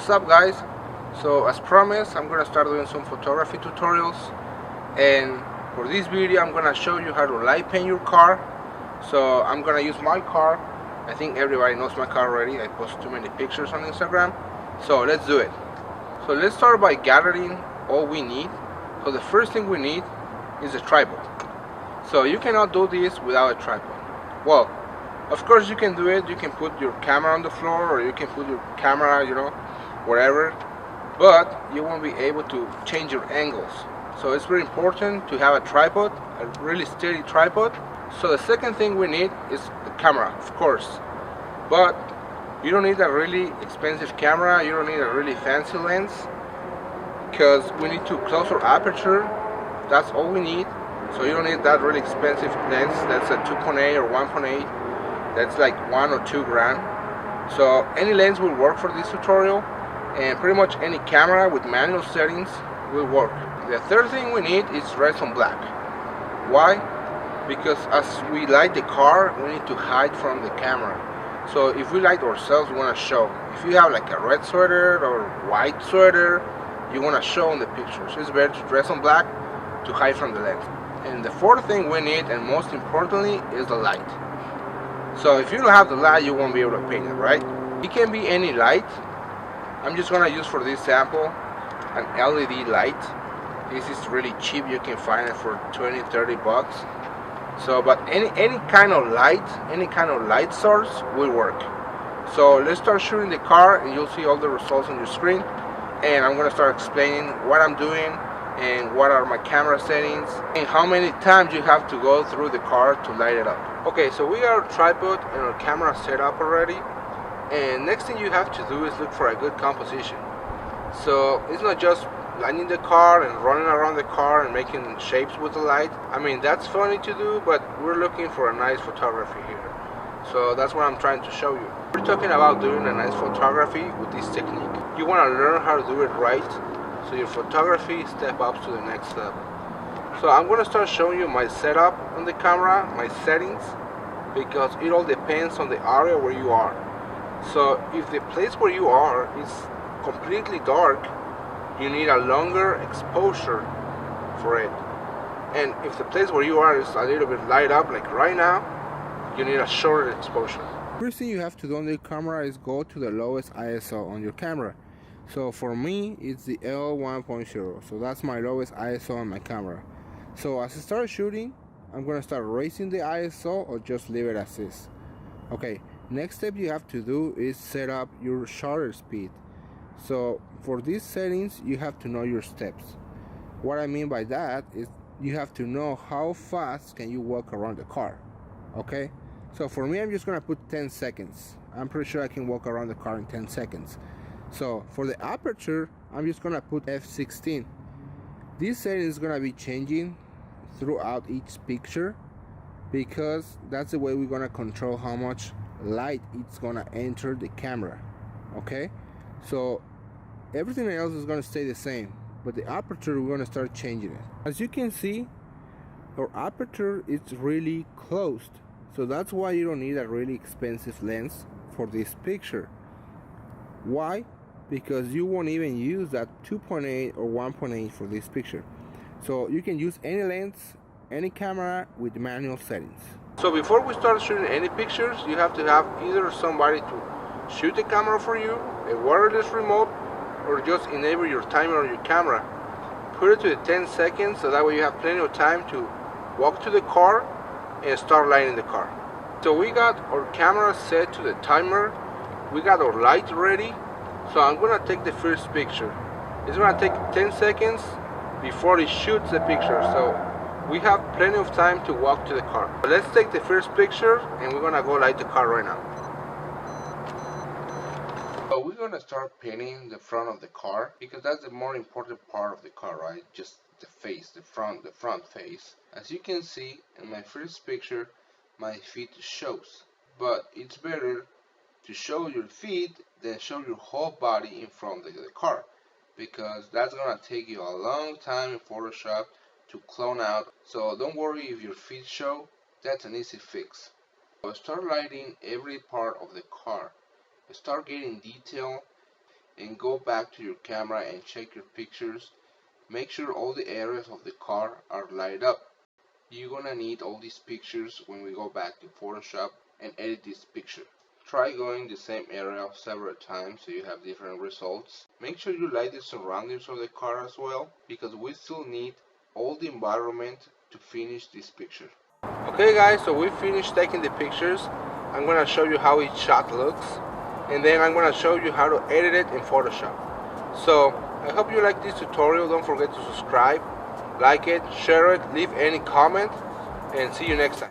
What's up, guys? So as promised, I'm gonna start doing some photography tutorials, and for this video I'm gonna show you how to light paint your car. So I'm gonna use my car. I think everybody knows my car already. I post too many pictures on Instagram, so let's do it. So let's start by gathering all we need. So the first thing we need is a tripod. So you cannot do this without a tripod. Well, of course you can do it. You can put your camera on the floor, or you can put your camera, wherever, but you won't be able to change your angles. So it's very important to have a tripod, a really steady tripod. So the second thing we need is the camera, of course, but you don't need a really expensive camera. You don't need a really fancy lens, because we need to close our aperture. That's all we need. So you don't need that really expensive lens. That's a 2.8 or 1.8. That's like 1 or 2 grand. So any lens will work for this tutorial, and pretty much any camera with manual settings will work. The third thing we need is redstone black. Why? Because as we light the car, we need to hide from the camera. So if we light ourselves, we want to show. If you have like a red sweater or white sweater, you want to show in the picture. So it's better to dress on black to hide from the lens. And the fourth thing we need, and most importantly, is the light. So if you don't have the light, you won't be able to paint it, right? It can be any light. I'm just gonna use for this sample an LED light. This is really cheap. You can find it for 20-30 bucks. So, but any kind of light source will work. So let's start shooting the car, and you'll see all the results on your screen. And I'm gonna start explaining what I'm doing, and what are my camera settings, and how many times you have to go through the car to light it up. Okay, so we got our tripod and our camera set up already, and next thing you have to do is look for a good composition. So it's not just lighting the car and running around the car and making shapes with the light. I mean, that's funny to do, but we're looking for a nice photography here. So that's what I'm trying to show you. We're talking about doing a nice photography with this technique. You want to learn how to do it right, so your photography step up to the next level. So I'm going to start showing you my setup on the camera, my settings, because it all depends on the area where you are. So if the place where you are is completely dark, you need a longer exposure for it. And if the place where you are is a little bit light up, like right now, you need a shorter exposure. First thing you have to do on the camera is go to the lowest ISO on your camera. So for me, it's the L1.0. So that's my lowest ISO on my camera. So as I start shooting, I'm going to start raising the ISO or just leave it as is. Okay, next step you have to do is set up your shutter speed. So for these settings, you have to know your steps. What I mean by that is you have to know how fast can you walk around the car. Okay, so for me, I'm just going to put 10 seconds. I'm pretty sure I can walk around the car in 10 seconds. So for the aperture, I'm just gonna put f16. This setting is gonna be changing throughout each picture, because that's the way we're gonna control how much light it's gonna enter the camera. Okay, so everything else is gonna stay the same, but the aperture, we're gonna start changing it. As you can see, our aperture is really closed, so that's why you don't need a really expensive lens for this picture. Why? Because you won't even use that 2.8 or 1.8 for this picture. So you can use any lens, any camera with manual settings. So before we start shooting any pictures, you have to have either somebody to shoot the camera for you, a wireless remote, or just enable your timer on your camera. Put it to the 10 seconds, so that way you have plenty of time to walk to the car and start lighting the car. So we got our camera set to the timer. We got our light ready. So I'm gonna take the first picture. It's gonna take 10 seconds before it shoots the picture. So we have plenty of time to walk to the car. So let's take the first picture, and we're gonna go light the car right now. So we're gonna start painting the front of the car, because that's the more important part of the car, right? Just the face, the front face. As you can see in my first picture, my feet shows, but it's better to show your feet than show your whole body in front of the car, because that's gonna take you a long time in Photoshop to clone out. So don't worry if your feet show, that's an easy fix. So start lighting every part of the car. Start getting detail and go back to your camera and check your pictures. Make sure all the areas of the car are lighted up. You're gonna need all these pictures when we go back to Photoshop and edit this picture. Try going the same area several times so you have different results. Make sure you light the surroundings of the car as well, because we still need all the environment to finish this picture. Okay guys, so we finished taking the pictures. I'm gonna show you how each shot looks, and then I'm gonna show you how to edit it in Photoshop. So I hope you like this tutorial. Don't forget to subscribe, like it, share it, leave any comment, and see you next time.